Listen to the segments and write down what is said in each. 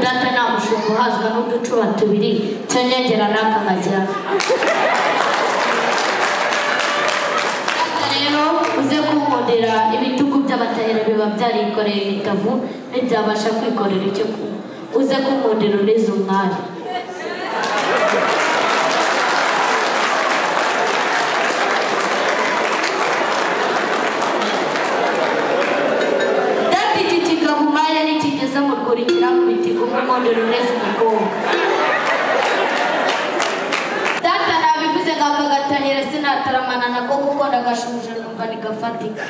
data namushumba hazwa n'uducuba tubiri cyanyegera n'akamagira rero uze kumudera ibitugu by'abatahira biba byarikoreye ibitavu ntibyabasha kwikorera icyo kunywa uze kumudera ureze umwari kurikira mu bitigo umumondo rureze umukobwa data nabivuze ngakagatahira sinataramana nako kuko ndagashuje numva nigafatika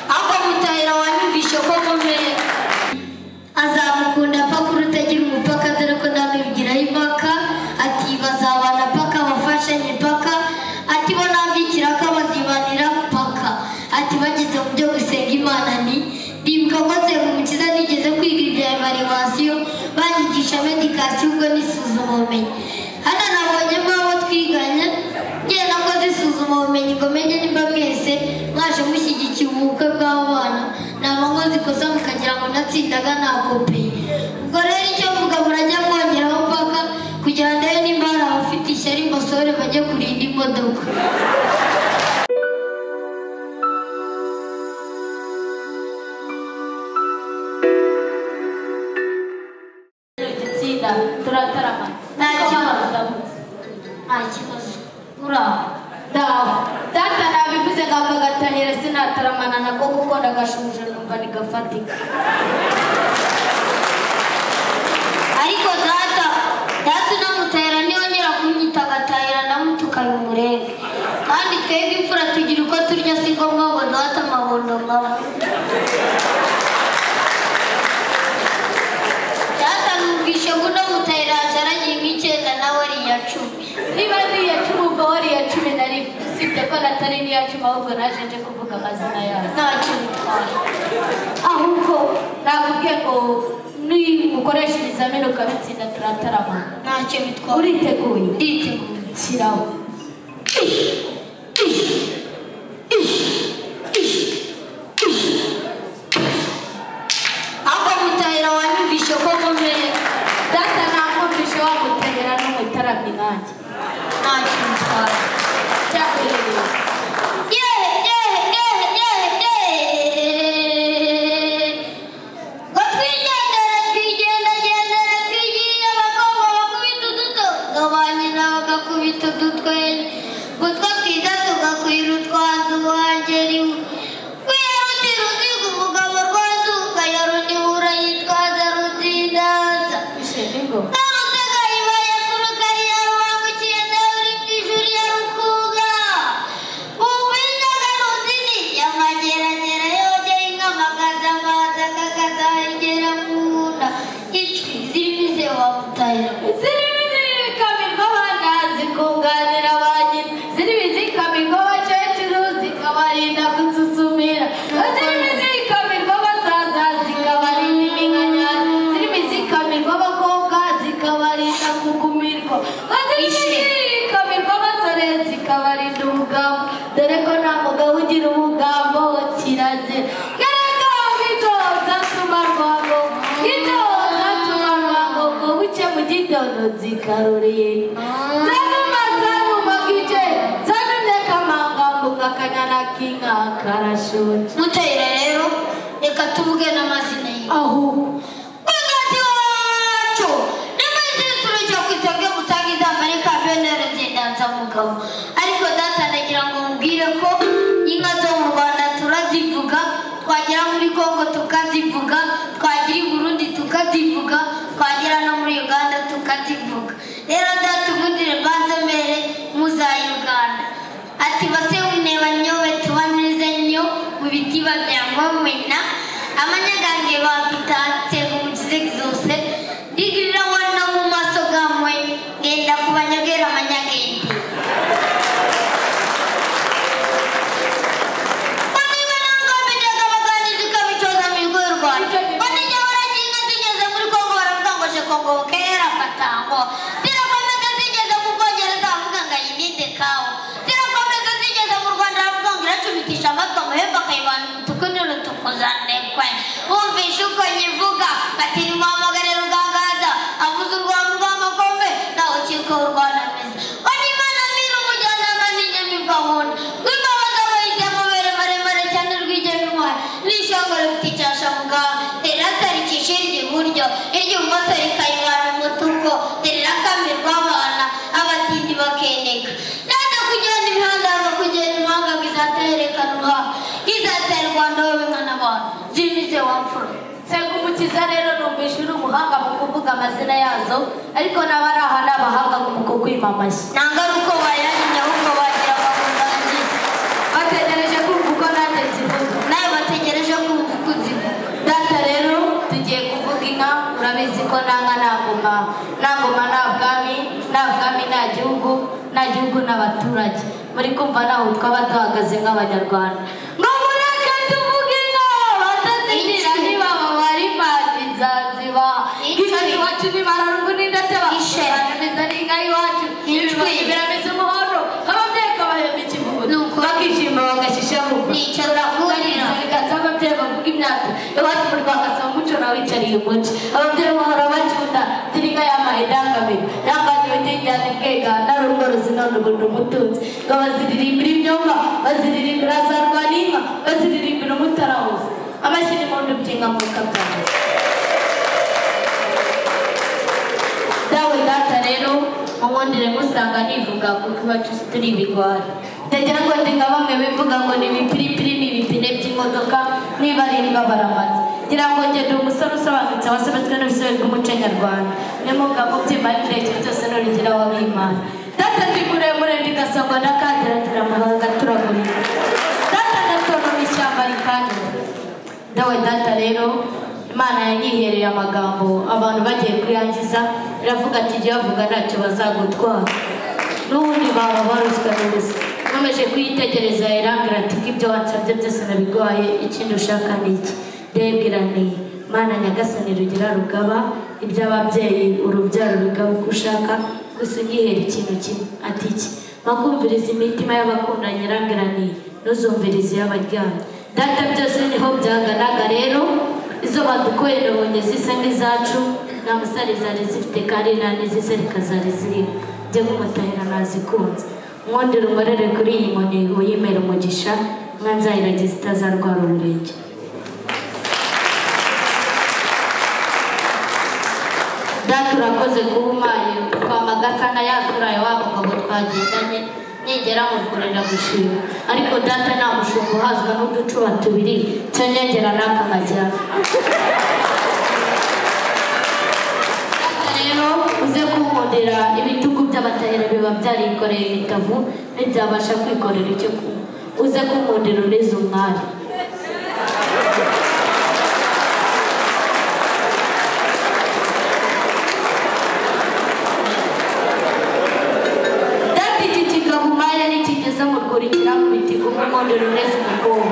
ako mutahira wanyumvishe ko mumere azamukunda paka urutagira umupaka dore ko ndamubigiraho impaka ati bazabana paka bafashanye paka ati bo nambikira ko bazibanira paka ati bageze mu byo gusenga imana ndibuka ko nzego umukiza nigeze kwiga ibya evaluation banyigisha medikasiyo ubwo n'isuzumabumenyi hano nabonyemo abo twiganye ngiye nakoze isuzumabumenyi ngo menye nimba mwese mwaje mushyigikiye ubukwe bw'abana naba nkoze ikosa mukagira ngo natsindaga nakopeye ubwo rero icyo mvuga murajya mwongeraho paka kugira ngo ndebe nimba hari abafite ishyari mbasore bajye kurinda imodoka igitsinda turataramana nta kibazo uraho daho data nabivuze ngakagatahira sinataramana nako kuko ndagashuje numva nigafatika ariko data unamutahira niyongera kunyita agatahira namutukana umurenge kandi twebwe imfura tugira uko turya si ngombwa ngo data amabondo nkaba data numvishe ngo unamutahira yajaragiye nk'icyenda nawe ari iya 10 niba ari iya 10 ubwo wari iya 10 nari usibye ko natari n'iya 10 ahubwo naje nje kuvuga amazina yazo ntacyo bitwaye ahubwo nakubwiye ngo ni mukoresha ibizamini ukabitsinda turatarama ntacyo bitwaye uriteguye nditeguye shyiraho ako mutahira wanyumvishe ko mumere data nakumvishe wamutahira n'umutaramyi nanjye ntacyo bitwaye cyakurereye zikaruriye zanuma kije zanumye kamanga mbuga kanyana kinga karashoti mutahira rero reka tuvuge n'amazina ye aho bagati wacu nimwe turajya kwitabye mutangiza Amerika benere zindanza mugabo ariko data ndagira ngo mbwire ko inka zo mu Rwanda turazivuga twagera muri Kongo tukazivuga twagira i Burundi tukazivuga twagera no muri Uganda tukazivuga rero data umudire banzemere muza Uganda ati base uneba nyowe tubaneze nyo mu bitiba byangwa mwena amanyagange babitatse umukize zose digirira wana mu maso gamwe ngenda kubanyagera amanyagende Kongo kera patango tira kwameza zigeze mu Bwongereza avuga ngo yinide kawo uzanekwe wumvishe uko nyivuga ati nimuhamagare Rugangaza avuze urwamo rw'amakombe nawe ukiko urwanamiza oni Imana mira umujyanama n'inyamibwa nkunda rw'imbabazi abayijya amabere maremare cyane rwigena intwari n'ishyanga rifite icyasha muganga terera rikishira iburyo iry'ibumoso rikayibara umutuku terera kamirwa abana abatindi bakeneka nada kugenda imihanda kugenda impanga izaterekanwa izatera Rwanda w'inka n'abantu byimize wapfura sega umukiza rero numvishe uri umuhanga mu kuvuga amazina yazo ariko n'abari aha n'abahanga mu kukwima amashyi nanga ari uko wayanyimye ahubwo wagira bakunda ngize bategereje kumva uko nanjye nzivuga nawe bategereje kumva uko nzivuga data rero tugiye kuvuga inka urabizi ko nanga nta ngoma nta bwami nta gihugu n'abaturage muri kumva naho twaba duhagaze nk'abanyarwanda ngo mureke tuvuge inka batazigira nibaba bari mati zaziba inka iwacu nibararungu n'indateba barameza n'inka iwacu birameze umuhondo ababyeyi kabahemba ikivugo bakishima bagashisha muko urakurira biganza ababyeyi bavuga imyaka iwacu mu Rwanda saba umuco nawe wicariye umuco ababyeyi bahora bacunda zirinka yamaye ndangamiro yanganye witengane bwega narugo ruzinanugunda umutunzi ngo baziririmbira imyumba baziririmbira za rwaninka baziririmbira umutarahuza amashyira impundu byinga mu kabyawe dawe data rero umwondere musanga nivuga kuko iwacu turi ibigwari ndagira ngo ndi nka bamwe bivuga ngo ni ibipiripiri n'ibipine by'imodoka nibarindwa baramaze ngira ngo ngende umusore usobanutse wasobanutswe n'urusobe rw'umuco nyarwanda nimuga mu byima n'ibirekere byose n'urugero w'abimana data ndi muremure ndigasangwa na kadiratira amahanga turagurika data ndatono mu ishyamba rikanyura dawe data rero Imana yanyihereye amagambo abantu bagiye kuyangiza iravuga ati jya bavuga ntacyo bazagutwara n'ubundi baba baruzwa n'ubusa nkomeje kuyitegereza irambwira ati ko ibyo wansabye byose nabigwaye ikindi ushaka ni iki ndebwira nti Mana nyagasani rugira rugaba iby'ababyeyi urubyaro rugaba uko ushaka gusa unyihere ikintu kimwe ati iki makumviriza imitima y'abakundanye irambwira nti ntuzumvirize y'abaryamye data byose niho byaganaga rero izo badukoye nabonye zisa nk'izacu nta musare zari zifite kandi nta n'izisarika zari ziriho njye nk'umutahira nazikunze mwondere umurere kuri iyi nkoni uyimera umugisha mwanzayiragiza itazarwara uburenge data urakoze kuba umpaye twamagasa nka yaturaye wa mugabo twagendanye nigera mu kurenda gushima ariko data nta mushumba uhazwa n'uducuba tubiri cyo nyongera n'aka nkajyana rero uze kunkundira ibitugu by'abatahira biba byarikoreye imitavu ntibyabasha kwikorera icyo kunywa uze kunkundira urize umwari kurikira mu biti kumukondera neza umukobwa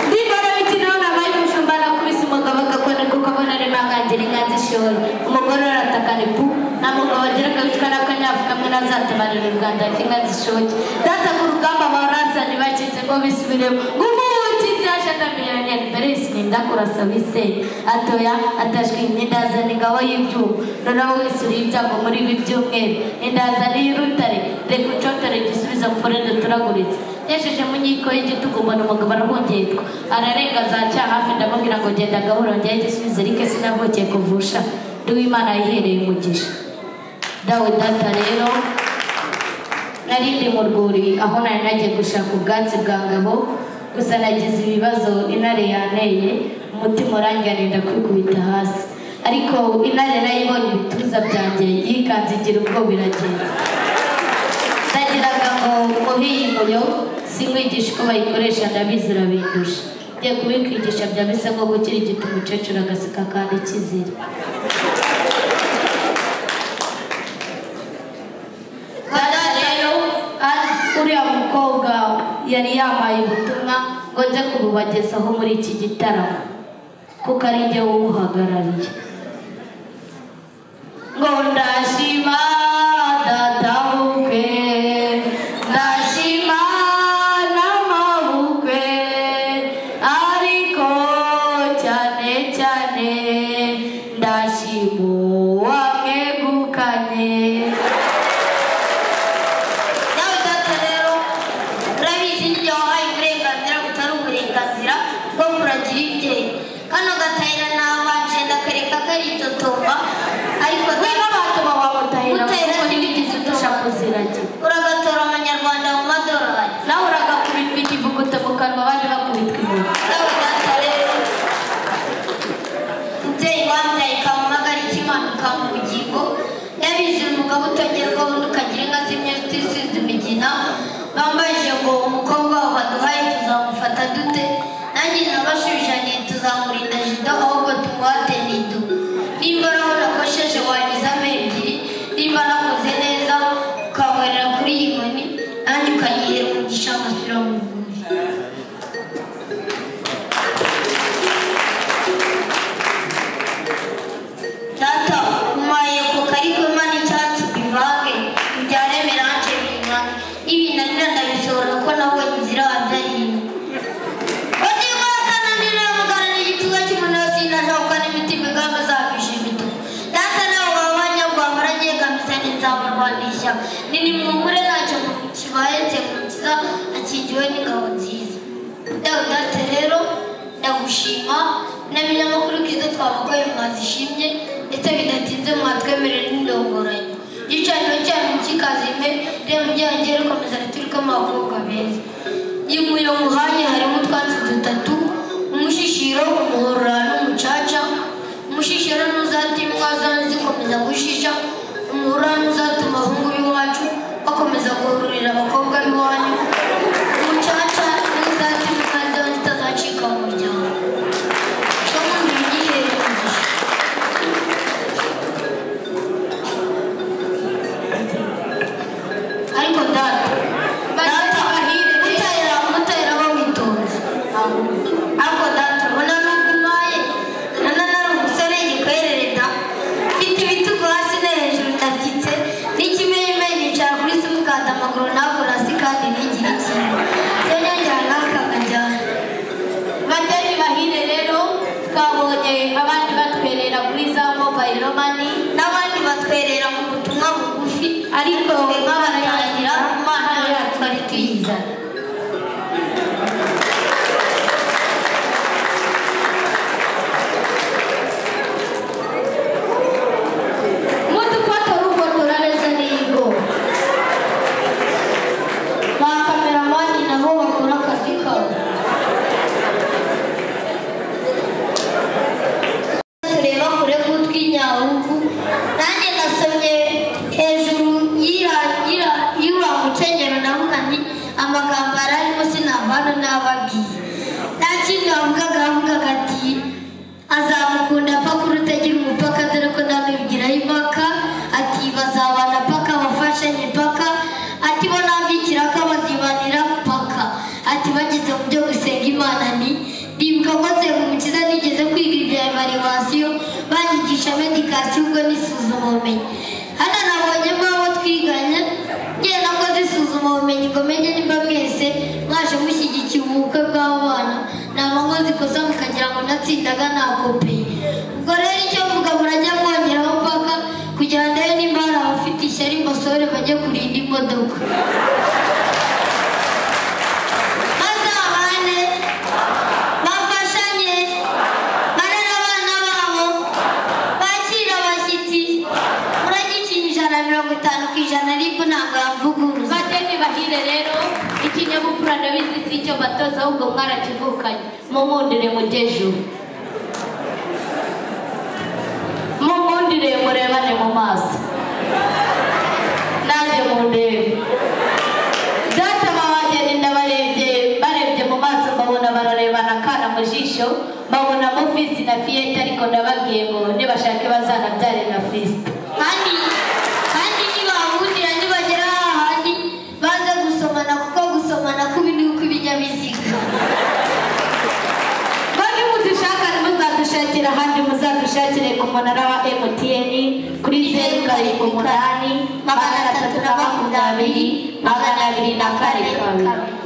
ndibara bikinaho nabaye umushumba nakubise umugabo agakona kuko abona ari ntangangira inka zishoye umugore aratakana ipu nta mugabo agira akabitwa n'akanyafu kamwe nazatabarira u Rwanda inka zishoye data ku rugamba barasani bacitse ngo bisubiremo ndakurasa wise atoya atashwi n'indazana ingabo y'ibyuma noneho wese uri ibyago muri ibi byumweru indazana y'urutare reka ucotore gisubiza mufurende turaguritse yesheje mu nkiko y'igitugu mbona umugabo arahungitwa ararenga za cya hafi ndamubwira ngo genda gahoro njyaho igisubizo ariko sinavukiye kuvusha ndi w'Imana yihereye umugisha dawe data rero narindi mu rwuri aho nari nagiye gushaka ubwatsi bwa ngabo gusa nagize ibibazo intare yanteye umutima urangiranira kwikubita hasi ariko intare nayibonye ibituza byanjye yikanze igira ubwoba iragenda nagiraga ngo muhiye umuriro sinkwigisha uko bayikoresha ndabizi urabindusha ngiye kubikwigisha bya bisa nko gukira igiti umukecuru agaseka kandi kizira uriya mukobwa yari yamaye ubutumwa ngo nze kububagezaho muri iki gitaramo kuko ari njye wumuhagarariye ngo ndashima databuke ndashimu wamegukanye. Nawe data rero urabizi nijye wahaye uburenganzira butari uburenganzira bwo kuragira ibyeyi. Kano gatahira nabanje ndakareka karitotomba ariko wino batuma wamutahira kuko n'ibigize udashaka kuziragira. Uragatora amanyarwanda mu madorari. Nawe uragakubitwa ikivuguto mu kanwa abandi bakubitwa inkuru. Nawe data rero umubyeyi wambyaye kamumagara ikimana mu bugingo yabize umugabo utongerwa undi ukagira inka zimwe zitisize imigina. Bambajije ngo umukobwa wabo baduhaye tuzamufata dute, nanjye nabashujanye tuzamurinda jido ahubwo tumuhate nido. Nimba naho nakosheje wanyuzamo ebyiri, nimba nakoze neza ukangwerera kuri iyi nkoni nanjye ukanyihera umugisha amasura mu buvuzi. Data umaye ku karikoma n'icyatsi bivange byare melange bingana ibi nanira ndabisohora ko nabonye inzira wabyariye. Odimata nanira mugana n'igituza cy'umuntu wese inashaka n'imitima igamba zabisha imituku. Data nawe wabanya rwamara nyegamisa n'inzabarwanisha nini muhumure ntacyo kibahetse mu nziza akingiwe n'ingabo nziza. Data rero ndagushima namenye amakuru kiza twabagoye mwazishimye ndetse bidatinze mwatwemerera n'indongoranyo. Igicaniro cyanyu kikazime rero mujyange rukomeza riturikamo abakobwa beza. Ibuye muhaye harimo utwatsi dutatu, umushishiro, umuhorora n'umucaca. Umushishiro ntuzatuma zikomeza gushisha, umuhorora ntuzatuma abahungu b'iwacu bakomeza guhururira abakobwa b'iwanyu, umucaca ntuzatuma inka zawe zitazacika mu muryango. Ariko data mutahira bawitonze. Ariko data ubona nubwo umaye nari umusore igikwerereta mfite ibitugu hasi no hejuru ndabyitse n'ikimenyimenyi nicara kuri simukadi amaguru ntabwo hasi kandi ntigire ikintu cyo nyongera n'aka kajyana. Bageni bahire rero twabonye abandi batwerera kuri za mobile money n'abandi batwerera mu butumwa bugufi ariko nk'abarayangira Imana yacu twari tuyizana. mudufata rufotora neza nigo Ba kameramani nabo bakora akazi kabo. Tureba kure kutwinyahugu nanjye nasomye hejuru y'ura mukenyero navuga nti amagambo ararimo sinavana n'ababwiye. Nta kindi avugaga ati azamukunda paka urutagira umupaka dore ko ndamubigiraho impaka. Ati bazabana paka bafashanye paka. Ati bo nambikira ko bazibanira paka. Ati bageze mu byo gusenga Imana ndibuka ko nsenga umukiza nigeze kwiga ibya evaluation banyigisha medikasiyo ubwo n'isuzumabumenyi. Hano nabonyemo abo twiganye ngiye nakoze isuzumabumenyi ngo menye nimba mwese mwaje mushyigikiye ubukwe bw'abana naba nkoze ikosa mukagira ngo natsindaga nakopeye. Ubwo rero icyo mvuga murajya mwongeraho paka kugira ngo ndebe nimba hari abafite ishyari mbasore bajye kurinda imodoka. Bazabane bafashanye barere abana babo bakira abashyitsi muragikinya 50% ariko ntabwo yavuguruza. bageni bahire rero ikinyabupfura ndabizi si icyo batoza ahubwo mwarakivukanye. Mumundire mugejo mumundire murebane mu maso nanjye mundebe. Data babageni barebye mu maso mbabona bararebana kana mu jisho mbabona mu fisi na fiyete ariko ndababwiye ngo nibashake bazanabyare na fisi. kandi nibahundira nibagera ahandi baze gusomana kuko gusomana kubi ni uko ibinyabiziga. Bari mudushaka muzadushakira ahandi muzadushakire ku munara wa MTN kuri 0 8 8 320 224.